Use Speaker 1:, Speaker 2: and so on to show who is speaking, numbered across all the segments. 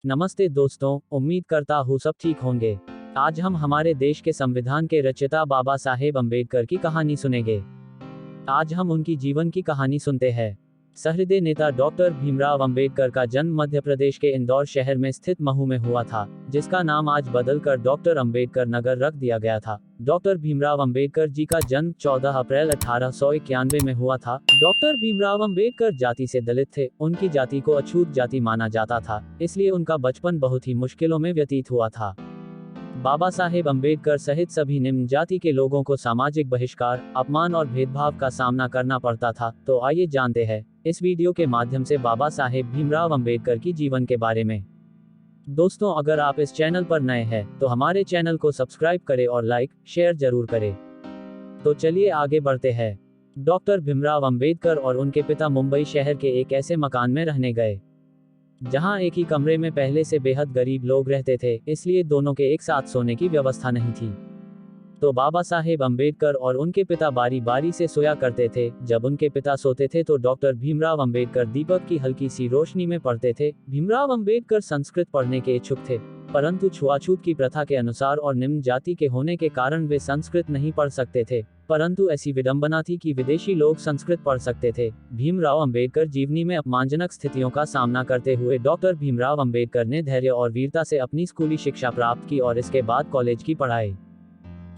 Speaker 1: नमस्ते दोस्तों, उम्मीद करता हूँ सब ठीक होंगे। आज हम हमारे देश के संविधान के रचयिता बाबा साहेब अम्बेडकर की कहानी सुनेंगे। आज हम उनकी जीवन की कहानी सुनते हैं। सहृदय नेता डॉक्टर भीमराव अंबेडकर का जन्म मध्य प्रदेश के इंदौर शहर में स्थित महू में हुआ था, जिसका नाम आज बदलकर डॉक्टर अंबेडकर नगर रख दिया गया था। डॉक्टर भीमराव अंबेडकर जी का जन्म 14 अप्रैल 1891 में हुआ था। डॉक्टर भीमराव अंबेडकर जाति से दलित थे। उनकी जाति को अछूत जाति माना जाता था, इसलिए उनका बचपन बहुत ही मुश्किलों में व्यतीत हुआ था। बाबा साहेब अम्बेडकर सहित सभी निम्न जाति के लोगों को सामाजिक बहिष्कार, अपमान और भेदभाव का सामना करना पड़ता था। तो आइए जानते हैं इस वीडियो के माध्यम से बाबा साहेब भीमराव अम्बेडकर की जीवन के बारे में। दोस्तों, अगर आप इस चैनल पर नए हैं तो हमारे चैनल को सब्सक्राइब करें और लाइक शेयर जरूर करें। तो चलिए आगे बढ़ते हैं। डॉक्टर भीमराव अम्बेडकर और उनके पिता मुंबई शहर के एक ऐसे मकान में रहने गए जहां एक ही कमरे में पहले से बेहद गरीब लोग रहते थे, इसलिए दोनों के एक साथ सोने की व्यवस्था नहीं थी। तो बाबा साहेब अम्बेडकर और उनके पिता बारी बारी से सोया करते थे। जब उनके पिता सोते थे तो डॉक्टर भीमराव अम्बेडकर दीपक की हल्की सी रोशनी में पढ़ते थे। भीमराव अम्बेडकर संस्कृत पढ़ने के इच्छुक थे, परंतु छुआछूत की प्रथा के अनुसार और निम्न जाति के होने के कारण वे संस्कृत नहीं पढ़ सकते थे। परंतु ऐसी विडंबना थी कि विदेशी लोग संस्कृत पढ़ सकते थे। भीमराव अम्बेडकर जीवनी में अपमानजनक स्थितियों का सामना करते हुए डॉक्टर भीमराव अम्बेडकर ने धैर्य और वीरता से अपनी स्कूली शिक्षा प्राप्त की और इसके बाद कॉलेज की पढ़ाई।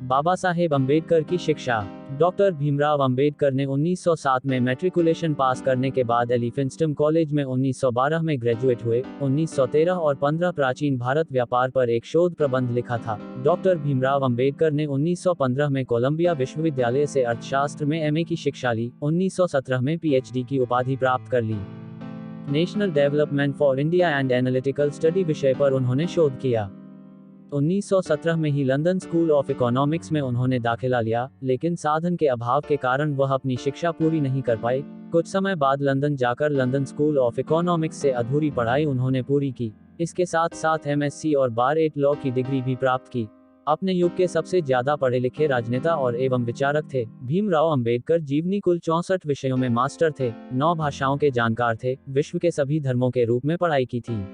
Speaker 1: बाबा साहेब अम्बेडकर की शिक्षा। डॉक्टर भीमराव अम्बेडकर ने 1907 में मैट्रिकुलेशन पास करने के बाद एलिफिंस्टन कॉलेज में 1912 में ग्रेजुएट हुए। 1913 और 15 प्राचीन भारत व्यापार पर एक शोध प्रबंध लिखा था। डॉक्टर भीमराव अम्बेडकर ने 1915 में कोलंबिया विश्वविद्यालय से अर्थशास्त्र में एमए की शिक्षा ली। 1917 में पीएचडी की उपाधि प्राप्त कर ली। National development for India and analytical study विषय पर उन्होंने शोध किया। 1917 में ही लंदन स्कूल ऑफ इकोनॉमिक्स में उन्होंने दाखिला लिया, लेकिन साधन के अभाव के कारण वह अपनी शिक्षा पूरी नहीं कर पाए। कुछ समय बाद लंदन जाकर लंदन स्कूल ऑफ इकोनॉमिक्स से अधूरी पढ़ाई उन्होंने पूरी की। इसके साथ साथ एमएससी और बार 8 लॉ की डिग्री भी प्राप्त की। अपने युग के सबसे ज्यादा पढ़े लिखे राजनेता और एवं विचारक थे। भीमराव अम्बेडकर जीवनी कुल 64 विषयों में मास्टर थे, 9 भाषाओं के जानकार थे, विश्व के सभी धर्मों के रूप में पढ़ाई की थी।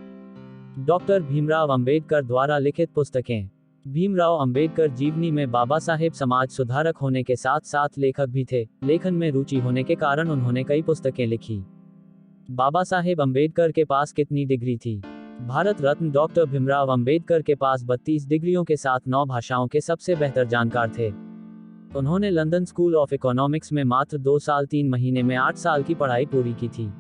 Speaker 1: डॉक्टर भीमराव अम्बेडकर द्वारा लिखित पुस्तकें। भीमराव अम्बेडकर जीवनी में बाबा साहेब समाज सुधारक होने के साथ साथ लेखक भी थे। लेखन में रुचि होने के कारण उन्होंने कई पुस्तकें लिखी। बाबा साहेब अम्बेडकर के पास कितनी डिग्री थी? भारत रत्न डॉक्टर भीमराव अम्बेडकर के पास 32 डिग्रियों के साथ 9 भाषाओं के सबसे बेहतर जानकार थे। उन्होंने लंदन स्कूल ऑफ इकोनॉमिक्स में मात्र 2 साल 3 महीने में 8 साल की पढ़ाई पूरी की थी।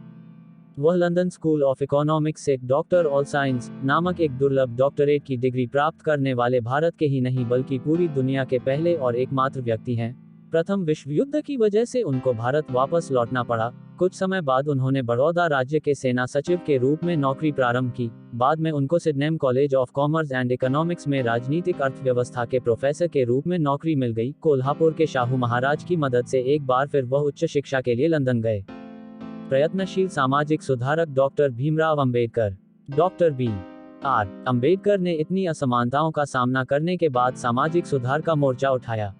Speaker 1: वह लंदन स्कूल ऑफ इकोनॉमिक्स से डॉक्टर ऑल साइंस नामक एक दुर्लभ डॉक्टरेट की डिग्री प्राप्त करने वाले भारत के ही नहीं बल्कि पूरी दुनिया के पहले और एकमात्र व्यक्ति हैं। प्रथम विश्व युद्ध की वजह से उनको भारत वापस लौटना पड़ा। कुछ समय बाद उन्होंने बड़ौदा राज्य के सेना सचिव के रूप में नौकरी प्रारंभ की। बाद में उनको Sydenham college of commerce and economics में राजनीतिक अर्थव्यवस्था के प्रोफेसर के रूप में नौकरी मिल गई। कोल्हापुर के शाहू महाराज की मदद से एक बार फिर वह उच्च शिक्षा के लिए लंदन गए। प्रयत्नशील सामाजिक सुधारक doctor Bhimrao Ambedkar. Doctor B R Ambedkar ने इतनी असमानताओं का सामना करने के बाद सामाजिक सुधार का मोर्चा उठाया।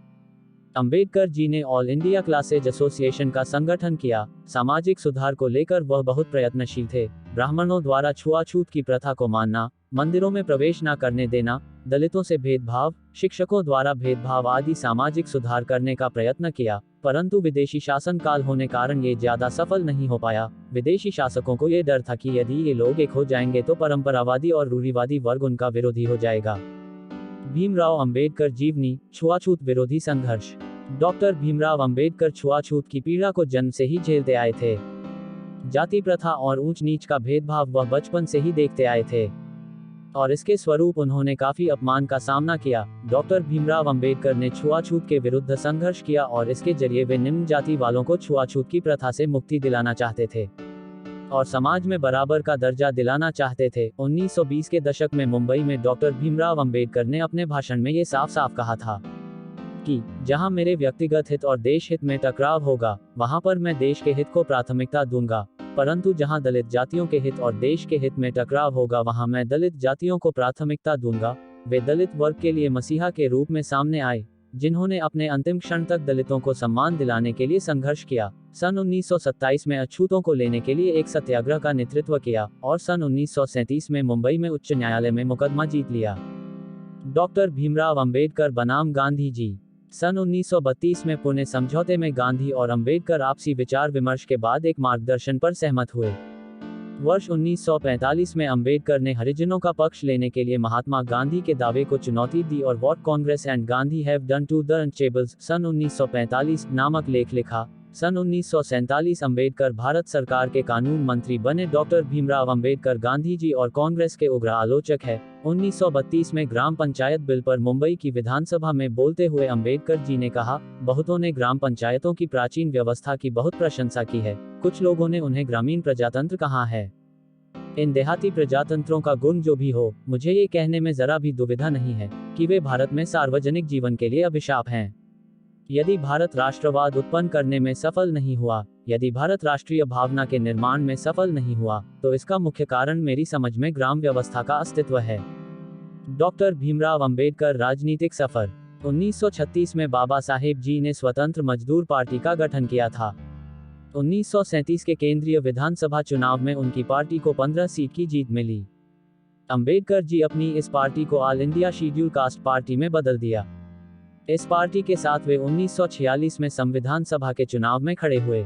Speaker 1: अम्बेडकर जी ने ऑल इंडिया क्लासेज एसोसिएशन का संगठन किया। सामाजिक सुधार को लेकर वह बहुत प्रयत्नशील थे। ब्राह्मणों द्वारा छुआछूत की प्रथा को मानना, मंदिरों में प्रवेश न करने देना, दलितों से भेदभाव, शिक्षकों द्वारा भेदभाव आदि सामाजिक सुधार करने का प्रयत्न किया, परंतु विदेशी शासन काल होने कारण ये ज्यादा सफल नहीं हो पाया। विदेशी शासकों को ये डर था कि यदि ये लोग एक हो जाएंगे तो परंपरावादी और रूढ़िवादी वर्ग उनका विरोधी हो जाएगा। भीमराव अम्बेडकर जीवनी, छुआछूत विरोधी संघर्ष। डॉक्टर भीमराव अम्बेडकर छुआछूत की पीड़ा को जन्म से ही झेलते आए थे। जाति प्रथा और ऊंच नीच का भेदभाव वह बचपन से ही देखते आए थे और इसके स्वरूप उन्होंने काफी अपमान का सामना किया। डॉक्टर भीमराव अम्बेडकर ने छुआछूत के विरुद्ध संघर्ष किया और इसके जरिए वे निम्न जाति वालों को छुआछूत की प्रथा से मुक्ति दिलाना चाहते थे और समाज में बराबर का दर्जा दिलाना चाहते थे। 1920 के दशक में मुंबई में डॉक्टर भीमराव अम्बेडकर ने अपने भाषण में ये साफ साफ कहा था कि जहां मेरे व्यक्तिगत हित और देश हित में टकराव होगा, वहां पर मैं देश के हित को प्राथमिकता दूंगा, परंतु जहां दलित जातियों के हित और देश के हित में टकराव होगा, वहां मैं दलित जातियों को प्राथमिकता दूंगा। वे दलित वर्ग के लिए मसीहा के रूप में सामने आए। जिन्होंने अपने अंतिम क्षण तक दलितों को सम्मान दिलाने के लिए संघर्ष किया। सन 1927 में अछूतों को लेने के लिए एक सत्याग्रह का नेतृत्व किया और सन 1937 में मुंबई में उच्च न्यायालय में मुकदमा जीत लिया। डॉक्टर भीमराव अंबेडकर बनाम गांधी जी। सन 1932 में पुणे समझौते में गांधी और अंबेडकर आपसी विचार विमर्श के बाद एक मार्गदर्शन पर सहमत हुए। वर्ष 1945 में अंबेडकर ने हरिजनों का पक्ष लेने के लिए महात्मा गांधी के दावे को चुनौती दी और what Congress and Gandhi have done to the untouchables सन 1945 नामक लेख लिखा। सन 1947 अंबेडकर भारत सरकार के कानून मंत्री बने। डॉक्टर भीमराव अंबेडकर गांधी जी और कांग्रेस के उग्र आलोचक है। 1932 में ग्राम पंचायत बिल पर मुंबई की विधानसभा में बोलते हुए अंबेडकर जी ने कहा, बहुतों ने ग्राम पंचायतों की प्राचीन व्यवस्था की बहुत प्रशंसा की है, कुछ लोगों ने उन्हें ग्रामीण प्रजातंत्र कहा है। इन देहाती प्रजातंत्रों का गुण जो भी हो, मुझे ये कहने में जरा भी दुविधा नहीं है कि वे भारत में सार्वजनिक जीवन के लिए अभिशाप हैं। यदि भारत राष्ट्रवाद उत्पन्न करने में सफल नहीं हुआ, यदि भारत राष्ट्रीय भावना के निर्माण में सफल नहीं हुआ, तो इसका मुख्य कारण मेरी समझ में ग्राम व्यवस्था का अस्तित्व है। डॉक्टर भीमराव अंबेडकर राजनीतिक सफर। 1936 में बाबा साहेब जी ने स्वतंत्र मजदूर पार्टी का गठन किया था। 1937 के केंद्रीय विधानसभा चुनाव में उनकी पार्टी को 15 सीट की जीत मिली। अंबेडकर जी अपनी इस पार्टी को all India schedule caste party में बदल दिया। इस पार्टी के साथ वे 1946 में संविधान सभा के चुनाव में खड़े हुए,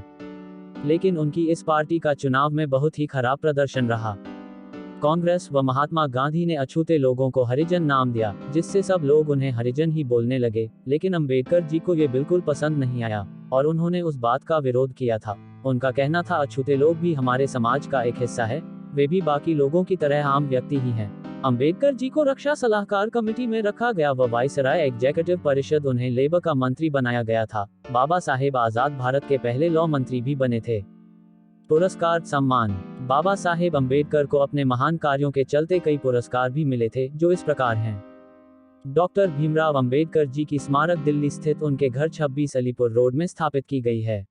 Speaker 1: लेकिन उनकी इस पार्टी का चुनाव में बहुत ही खराब प्रदर्शन रहा। कांग्रेस व महात्मा गांधी ने अछूते लोगों को हरिजन नाम दिया, जिससे सब लोग उन्हें हरिजन ही बोलने लगे, लेकिन अंबेडकर जी को ये बिल्कुल पसंद नहीं आया और उन्होंने उस बात का विरोध किया था। उनका कहना था, अछूते लोग भी हमारे समाज का एक हिस्सा है, वे भी बाकी लोगों की तरह आम व्यक्ति ही हैं। अंबेडकर जी को रक्षा सलाहकार कमेटी में रखा गया व वायसराय एग्जीक्यूटिव परिषद उन्हें लेबर का मंत्री बनाया गया था। बाबा साहेब आजाद भारत के पहले लॉ मंत्री भी बने थे। पुरस्कार सम्मान। बाबा साहेब अंबेडकर को अपने महान कार्यों के चलते कई पुरस्कार भी मिले थे, जो इस प्रकार हैं। डॉक्टर भीमराव अंबेडकर जी की स्मारक दिल्ली स्थित उनके घर 26 अलीपुर रोड में स्थापित की गई है।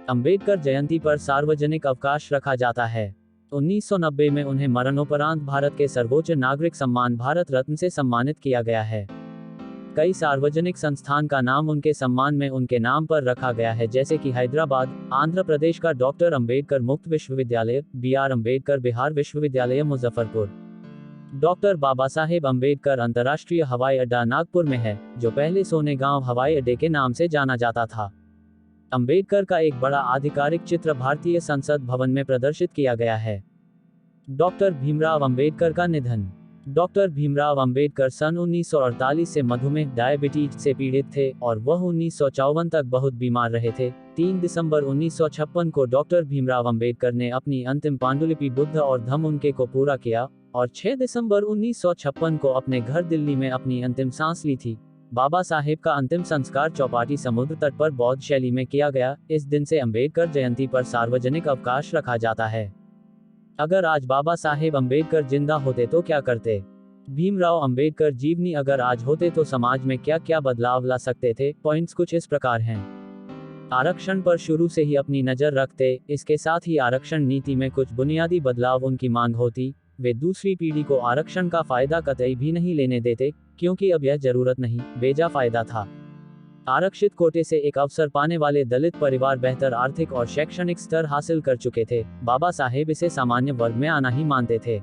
Speaker 1: अंबेडकर जयंती पर सार्वजनिक अवकाश रखा जाता है। 1990 में उन्हें मरणोपरांत भारत के सर्वोच्च नागरिक सम्मान भारत रत्न से सम्मानित किया गया है। कई सार्वजनिक संस्थान का नाम उनके सम्मान में उनके नाम पर रखा गया है, जैसे कि हैदराबाद, आंध्र प्रदेश का डॉक्टर अंबेडकर मुक्त विश्वविद्यालय, BR अंबेडकर बिहार विश्वविद्यालय मुजफ्फरपुर। डॉक्टर बाबा साहेब अंबेडकर अंतर्राष्ट्रीय हवाई अड्डा नागपुर में है, जो पहले सोनेगांव हवाई अड्डे के नाम से जाना जाता था। अंबेडकर का एक बड़ा आधिकारिक चित्र भारतीय संसद भवन में प्रदर्शित किया गया है। डॉक्टर भीमराव अंबेडकर का निधन। डॉक्टर भीमराव अंबेडकर सन 1948 से मधुमेह डायबिटीज से पीड़ित थे और वह 1954 तक बहुत बीमार रहे थे। 3 दिसंबर 1956 को डॉक्टर भीमराव अंबेडकर ने अपनी अंतिम पांडुलिपि बुद्ध और धम्म उनके को पूरा किया और 6 दिसंबर 1956 को अपने घर दिल्ली में अपनी अंतिम सांस ली थी। बाबा साहेब का अंतिम संस्कार चौपाटी समुद्र तट पर बौद्ध शैली में किया गया। इस दिन से अंबेडकर जयंती पर सार्वजनिक अवकाश रखा जाता है। अगर आज बाबा साहेब अंबेडकर जिंदा होते तो क्या करते? भीमराव अंबेडकर जीवनी अगर आज होते तो समाज में क्या क्या बदलाव ला सकते थे? पॉइंट्स कुछ इस प्रकार हैं। आरक्षण पर शुरू से ही अपनी नजर रखते, इसके साथ ही आरक्षण नीति में कुछ बुनियादी बदलाव उनकी मांग होती। वे दूसरी पीढ़ी को आरक्षण का फायदा कतई भी नहीं लेने देते, क्योंकि अब यह जरूरत नहीं, बेजा फायदा था। आरक्षित कोटे से एक अवसर पाने वाले दलित परिवार बेहतर आर्थिक और शैक्षणिक स्तर हासिल कर चुके थे। बाबा साहेब इसे सामान्य वर्ग में आना ही मानते थे।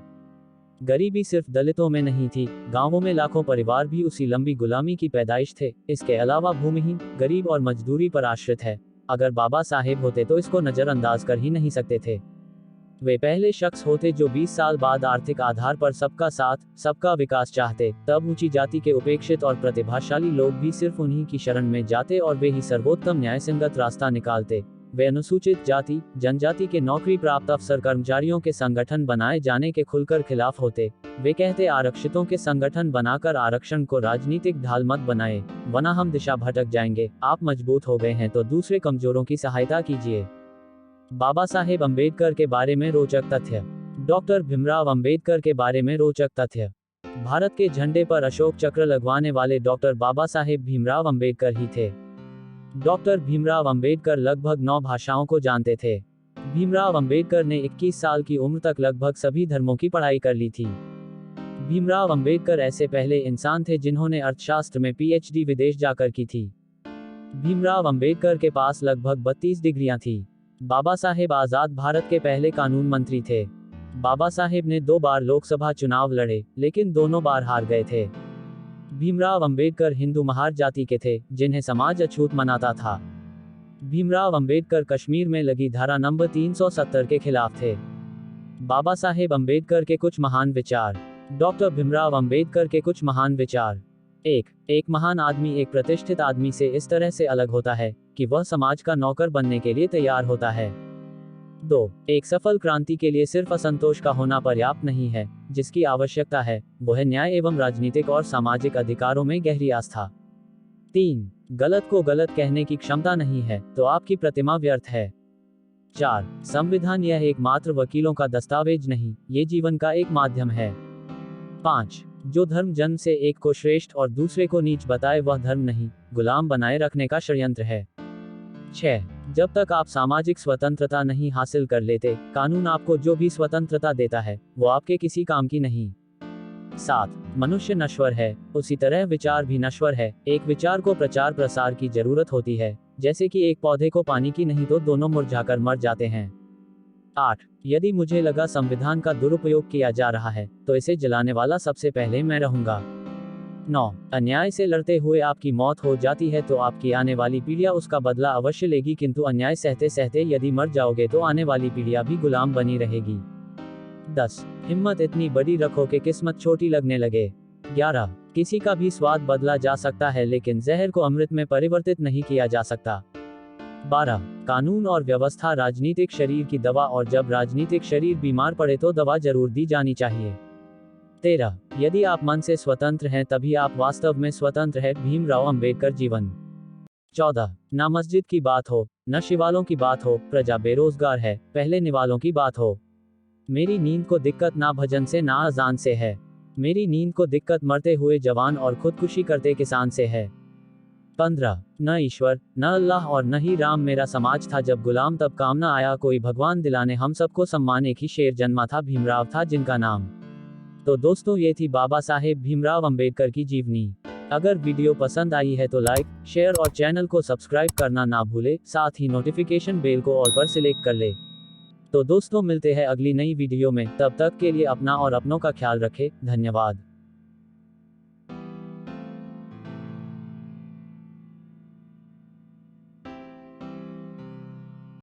Speaker 1: गरीबी सिर्फ दलितों में नहीं थी, गांवों में लाखों परिवार भी उसी लंबी गुलामी की पैदाइश थे। इसके अलावा भूमिहीन, गरीब और मजदूरी पर आश्रित है। अगर बाबा साहेब होते तो इसको नजरअंदाज कर ही नहीं सकते थे। वे पहले शख्स होते जो 20 साल बाद आर्थिक आधार पर सबका साथ, सबका विकास चाहते। तब ऊंची जाति के उपेक्षित और प्रतिभाशाली लोग भी सिर्फ उन्हीं की शरण में जाते और वे ही सर्वोत्तम न्यायसंगत रास्ता निकालते। वे अनुसूचित जाति, जनजाति के नौकरी प्राप्त अफसर कर्मचारियों के संगठन बनाए जाने के खुलकर खिलाफ होते। वे कहते, आरक्षितों के संगठन बनाकर आरक्षण को राजनीतिक ढाल मत बनाए, वरना हम दिशा भटक जाएंगे। आप मजबूत हो गए हैं तो दूसरे कमजोरों की सहायता कीजिए। बाबा साहेब अंबेडकर के बारे में रोचक तथ्य। डॉक्टर भीमराव अंबेडकर के बारे में रोचक तथ्य। भारत के झंडे पर अशोक चक्र लगवाने वाले डॉक्टर बाबा साहेब भीमराव अंबेडकर ही थे। डॉक्टर भीमराव अंबेडकर लगभग 9 भाषाओं को जानते थे। भीमराव अंबेडकर ने 21 साल की उम्र तक लगभग सभी धर्मों की पढ़ाई कर ली थी। भीमराव अंबेडकर ऐसे पहले इंसान थे जिन्होंने अर्थशास्त्र में पीएचडी विदेश जाकर की थी। भीमराव अंबेडकर के पास लगभग 32 डिग्रियां थी। बाबा साहेब आजाद भारत के पहले कानून मंत्री थे। बाबा साहेब ने 2 बार लोकसभा चुनाव लड़े, लेकिन दोनों बार हार गए थे। भीमराव अंबेडकर हिंदू महार जाति के थे, जिन्हें समाज अछूत मनाता था। भीमराव अंबेडकर कश्मीर में लगी धारा नंबर 370 के खिलाफ थे। बाबा साहेब अंबेडकर के कुछ महान विचार। डॉक्टर भीमराव अंबेडकर के कुछ महान विचार। एक महान आदमी एक प्रतिष्ठित आदमी से इस तरह से अलग होता है कि वह समाज का नौकर बनने के लिए तैयार होता है। 2. एक सफल क्रांति के लिए सिर्फ असंतोष का होना पर्याप्त नहीं है, जिसकी आवश्यकता है वो है न्याय एवं राजनीतिक और सामाजिक अधिकारों में गहरी आस्था। 3. गलत को गलत कहने की क्षमता नहीं है तो आपकी प्रतिमा व्यर्थ है। 4. संविधान यह एकमात्र वकीलों का दस्तावेज नहीं, ये जीवन का एक माध्यम है। 5. जो धर्म जन्म से एक को श्रेष्ठ और दूसरे को नीच बताए वह धर्म नहीं, गुलाम बनाए रखने का षड्यंत्र है। 6. जब तक आप सामाजिक स्वतंत्रता नहीं हासिल कर लेते, कानून आपको जो भी स्वतंत्रता देता है वो आपके किसी काम की नहीं। 7. मनुष्य नश्वर है, उसी तरह विचार भी नश्वर है। एक विचार को प्रचार प्रसार की जरूरत होती है, जैसे कि एक पौधे को पानी की, नहीं तो दोनों मुरझाकर मर जाते हैं। 8. यदि मुझे लगा संविधान का दुरुपयोग किया जा रहा है तो इसे जलाने वाला सबसे पहले मैं रहूंगा। 9. अन्याय से लड़ते हुए आपकी मौत हो जाती है तो आपकी आने वाली पीढ़ियां उसका बदला अवश्य लेगी, किंतु अन्याय सहते सहते यदि मर जाओगे तो आने वाली पीढ़ियां भी गुलाम बनी रहेगी। 10. हिम्मत इतनी बड़ी रखो कि किस्मत छोटी लगने लगे। 11. किसी का भी स्वाद बदला जा सकता है, लेकिन जहर को अमृत में परिवर्तित नहीं किया जा सकता। 12. कानून और व्यवस्था राजनीतिक शरीर की दवा, और जब राजनीतिक शरीर बीमार पड़े तो दवा जरूर दी जानी चाहिए। 13. यदि आप मन से स्वतंत्र हैं तभी आप वास्तव में स्वतंत्र हैं। भीमराव अंबेडकर जीवन। 14. ना मस्जिद की बात हो, न शिवालों की बात हो, प्रजा बेरोजगार है, पहले निवालों की बात हो। मेरी नींद को दिक्कत ना भजन से ना अजान से है, मेरी नींद को दिक्कत मरते हुए जवान और खुदकुशी करते किसान से है। 15. न ईश्वर, न अल्लाह और न ही राम मेरा समाज था, जब गुलाम तब काम न आया कोई भगवान, दिलाने हम सबको सम्मान एक ही शेर जन्मा था, भीमराव था जिनका नाम। तो दोस्तों ये थी बाबा साहेब भीमराव अंबेडकर की जीवनी। अगर वीडियो पसंद आई है तो लाइक, शेयर और चैनल को सब्सक्राइब करना ना भूले, साथ ही नोटिफिकेशन बेल को ऑल पर सिलेक्ट कर ले। तो दोस्तों मिलते हैं अगली नई वीडियो में, तब तक के लिए अपना और अपनों का ख्याल रखें। धन्यवाद।